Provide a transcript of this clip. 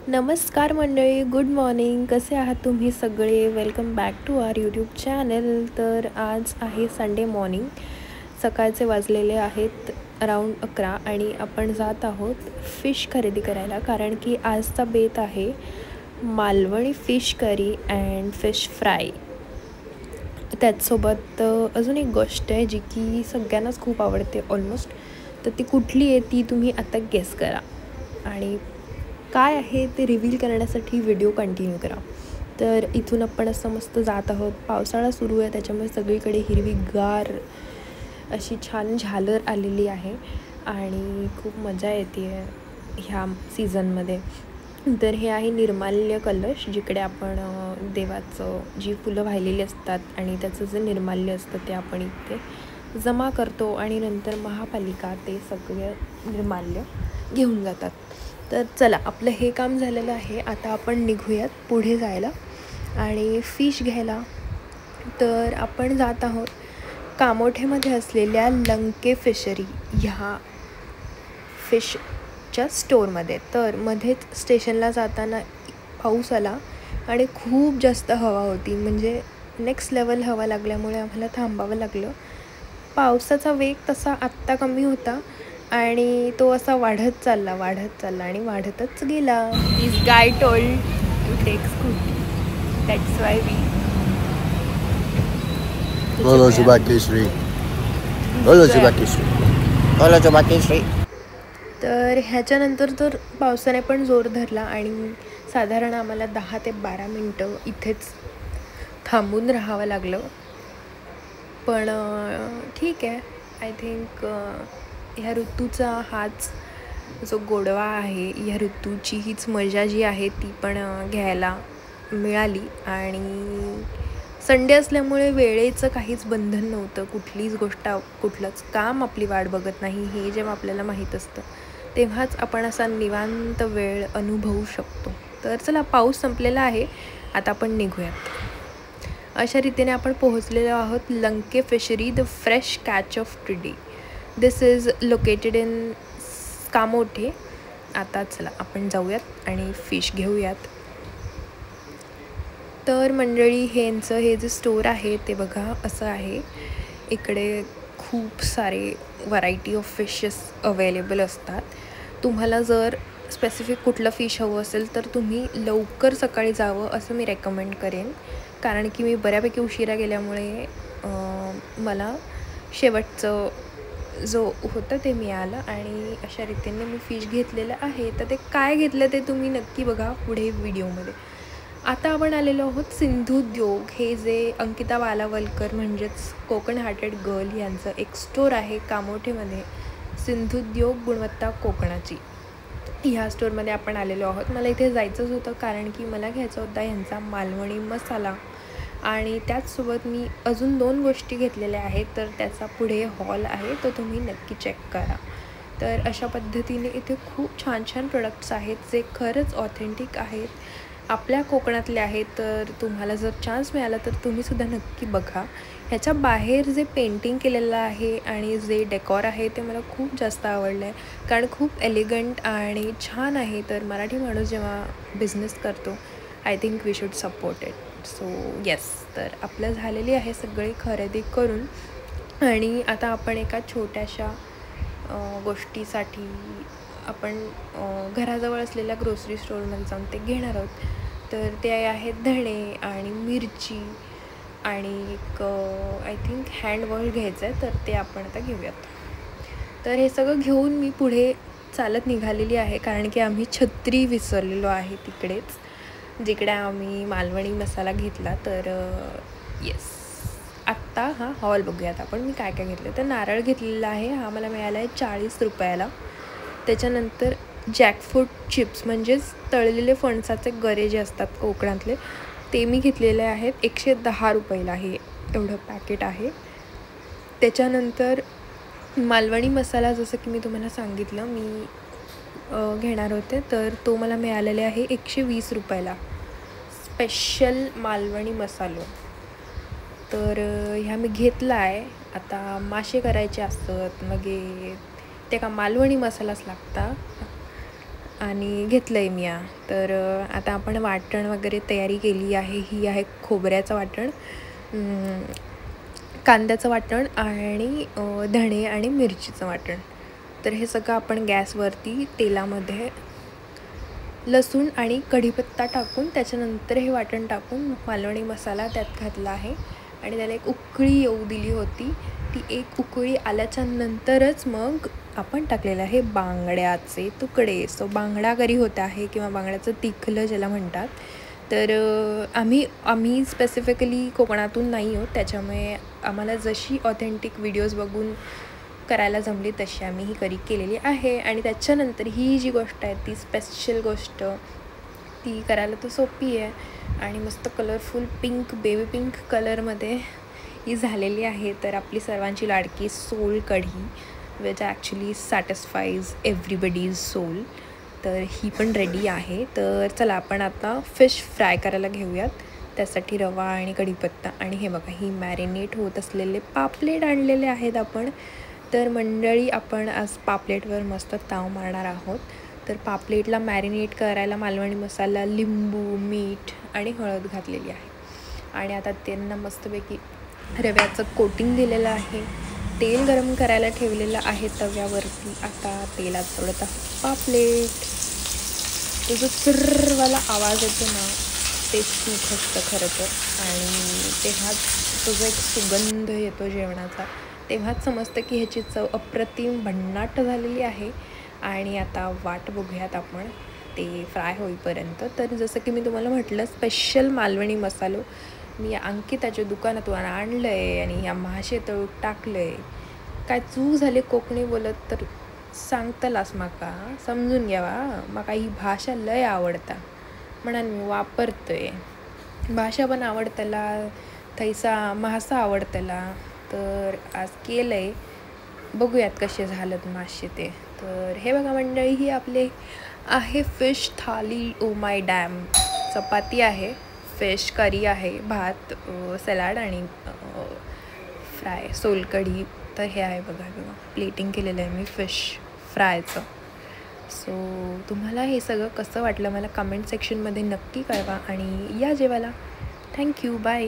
नमस्कार मंडळी, good morning. कसे आहात तुम्ही सगळे? Welcome back to our YouTube channel. तर आज आहे संडे मॉर्निंग. सकाळचे वाजलेले आहेत अराऊंड 11 आणि आपण जात आहोत फिश खरेदी करायला, कारण की आजचा बेत आहे Malvani fish curry and fish fry. त्याचसोबत अजून एक गोष्ट आहे जी की सगळ्यांनाच खूप आवडते ऑलमोस्ट. तर ती कुठली आहे ती तुम्ही आता गेस करा, आणि काय आहे ते रिव्हील करण्यासाठी व्हिडिओ कंटिन्यू करा. तर इथून आपण असं मस्त जात आहोत. पावसाळा सुरू आहे, त्याच्यामुळे सगळीकडे हिरवीगार अशी छान झालर आलेली आहे आणि खूप मजा येते ह्या सीझनमध्ये. तर हे आहे निर्माल्य कलश, जिकडे आपण देवाचं जी फुलं वाहिलेली असतात आणि त्याचं जे निर्माल्य असतं ते आपण इथे जमा करतो आणि नंतर महापालिका ते सगळे निर्माल्य घेऊन जातात. तर चला, आपलं हे काम झालेलं आहे. आता आपण निघूयात पुढे जायला आणि फिश घ्यायला. तर आपण जात आहोत कामोठेमध्ये असलेल्या लंके फिशरी ह्या फिशच्या स्टोअरमध्ये. तर मध्येच स्टेशनला जाताना पाऊस आला आणि खूप जास्त हवा होती, म्हणजे नेक्स्ट लेवल हवा लागल्यामुळे आम्हाला थांबावं लागलं. पावसाचा वेग तसा आत्ता कमी होता आणि तो असा वाढत चालला आणि वाढतच गेला. This guy told to take scooty, that's why we बोलो शुभाकेश्री, बोलो शुभाकेश्री, बोलो शुभाकेश्री. तर ह्याच्यानंतर तर पावसाने पण जोर धरला आणि साधारण आम्हाला 10 ते 12 मिनटं इथेच थांबून राहावं लागलं. पण ठीक आहे, आय थिंक ह्या ऋतूचा हाच जो गोडवा आहे, ह्या ऋतूची हीच मजा जी आहे ती पण घ्यायला मिळाली. आणि संडे असल्यामुळे वेळेचं काहीच बंधन नव्हतं. कुठलीच गोष्ट, कुठलंच काम आपली वाट बघत नाही. हे जेव्हा आपल्याला माहीत असतं तेव्हाच आपण असा निवांत वेळ अनुभवू शकतो. तर चला, पाऊस संपलेला आहे, आता आपण निघूयात. अशा रीतीने आपण पोहोचलेलो आहोत Lanke fishery, the fresh catch of today. This is located in Kamothe. आता चला आपण जाऊयात आणि फिश घेऊयात. तर मंडळी, हे जे स्टोअर आहे ते बघा असं आहे. इकडे खूप सारे व्हरायटी ऑफ फिशेस अवेलेबल असतात. तुम्हाला जर स्पेसिफिक कुठलं फिश हवं असेल तर तुम्ही लवकर सकाळी जावं असं मी रेकमेंड करेन, कारण की मी बऱ्यापैकी उशिरा गेल्यामुळे मला शेवटचं जो होतं ते मिळालं आणि अशा रीतीने मी फिश घेतलेलं आहे. तर ते काय घेतलं ते तुम्ही नक्की बघा पुढे व्हिडिओमध्ये. आता आपण आलेलो आहोत सिंधुद्योग. हे जे अंकिता वालावलकर म्हणजेच कोकण हार्टेड गर्ल यांचं एक स्टोअर आहे कामोठेमध्ये, सिंधुद्योग गुणवत्ता कोकणाची. ह्या स्टोअरमध्ये आपण आलेलो आहोत. मला इथे जायचंच होतं कारण की मला घ्यायचा होता ह्यांचा मालवणी मसाला, आणि त्याचसोबत मी अजून 2 गोष्टी घेतलेल्या आहेत. तर त्याचा पुढे हॉल आहे, तो तुम्ही नक्की चेक करा. तर अशा पद्धतीने इथे खूप छान छान प्रोडक्ट्स आहेत जे खरंच ऑथेंटिक आहेत, आपल्या कोकणातले आहेत. तर तुम्हाला जर चान्स मिळाला तर तुम्हीसुद्धा नक्की बघा. ह्याच्या बाहेर जे पेंटिंग केलेलं आहे आणि जे डेकॉर आहे ते मला खूप जास्त आवडलं आहे, कारण खूप एलिगंट आणि छान आहे. तर मराठी माणूस जेव्हा बिझनेस करतो, I think we should support it. So yes, तर आपलं झालेली आहे सगळी खरेदी करून, आणि आता आपण एका छोट्याशा गोष्टीसाठी आपण घराजवळ असलेल्या ग्रोसरी स्टोअरमध्ये जाऊन ते घेणार आहोत. तर ते आहेत धणे आणि मिरची आणि एक आय थिंक हँडवॉश घ्यायचं आहे, तर ते आपण आता घेऊयात. तर हे सगळं घेऊन मी पुढे चालत निघालेली आहे, कारण की आम्ही छत्री विसरलेलो आहे तिकडेच, जिकडे आम्ही मालवणी मसाला घेतला. तर येस, आत्ता हा हॉल बघूयात आपण मी काय काय घेतलं. तर नारळ घेतलेला आहे, हा मला मिळाला आहे 40 रुपयाला. त्याच्यानंतर जॅकफ्रूट चिप्स म्हणजेच तळलेले फणसाचे गरे जे असतात कोकणातले, ते मी घेतलेले आहेत 110 रुपयाला हे एवढं पॅकेट आहे. त्याच्यानंतर मालवणी मसाला, जसं की मी तुम्हाला सांगितलं मी घेणार होते, तर तो मला मिळालेला आहे 120 रुपयाला, स्पेशल मालवणी मसालो. तर ह्या मी घेतला आहे. आता मासे करायचे असतात मग ते का मालवणी मसालाच लागता, आणि घेतलं आहे मी. तर आता आपण वाटण वगैरे तयारी केली आहे. ही आहे खोबऱ्याचं वाटण, कांद्याचं वाटण आणि धणे आणि मिरचीचं वाटण. तर हे सगळं आपण गॅसवरती तेलामध्ये लसूण आणि कढीपत्ता टाकून त्याच्यानंतर हे वाटण टाकून मालवणी मसाला त्यात घातला आहे आणि त्याला एक उकळी येऊ दिली होती. ती एक उकळी आल्याच्या नंतरच मग आपण टाकलेलं आहे बांगड्याचे तुकडे. सो बांगडा करी होता आहे किंवा बांगड्याचं तिखलं ज्याला म्हणतात. तर आम्ही स्पेसिफिकली कोकणातून नाही आहोत, त्याच्यामुळे आम्हाला जशी ऑथेंटिक व्हिडिओज बघून करायला जमली तशी आम्ही ही करी केलेली आहे. आणि त्याच्यानंतर ही जी गोष्ट आहे ती स्पेशल गोष्ट, ती करायला तर सोपी आहे आणि मस्त कलरफुल पिंक, बेबी पिंक कलरमध्ये ही झालेली आहे. तर आपली सर्वांची लाडकी sol kadhi, which actually satisfies everybody's soul. तर ही पण रेडी आहे. तर चला आपण आता फिश फ्राय करायला घेऊयात. त्यासाठी रवा आणि कढीपत्ता आणि हे बघा ही मॅरिनेट होत असलेले पापलेट आणलेले आहेत आपण. तर मंडळी आपण आज पापलेटवर मस्त ताव मारणार आहोत. तर पापलेटला मॅरिनेट करायला मालवणी मसाला, लिंबू, मीठ आणि हळद घातलेली आहे. आणि आता त्यांना मस्तपैकी रव्याचं कोटिंग दिलेलं आहे. तेल गरम करायला ठेवलेलं आहे तव्यावरती. आता तेलात सोडत पापलेट. तो जो चिर्रवाला आवाज येतो ना, ते सुख असतं खरं तर. आणि तेव्हाच तो जो एक सुगंध येतो जेवणाचा, तेव्हाच समजतं की ह्याची चव अप्रतिम भन्नाट झालेली आहे. आणि आता वाट बघूयात आपण ते फ्राय होईपर्यंत. तर जसं की मी तुम्हाला म्हटलं, स्पेशल मालवणी मसालो मी अंकिताच्या दुकानातून आणलं आहे आणि या महाशेतळूत टाकलं आहे. काय चूक झाली कोकणी बोलत तर सांगतलास माका, समजून घ्यावा. माका ही भाषा लय आवडता म्हणून मी वापरतोय. भाषा पण आवडतला, थैसा मासा आवडतला. तर आज केलं आहे, बघूयात कसे झालं मासे ते. तर हे बघा मंडळी, ही आपले आहे fish thali. Oh my dam. चपाती आहे, फिश करी आहे, भात, सॅलाड आणि फ्राय सोलकढी. तर हे आहे बघा प्लेटिंग केलेलं आहे मी फिश फ्रायचं. सो तुम्हाला हे सगळं कसं वाटलं मला कमेंट सेक्शनमध्ये नक्की कळवा आणि या जेवायला. Thank you, bye.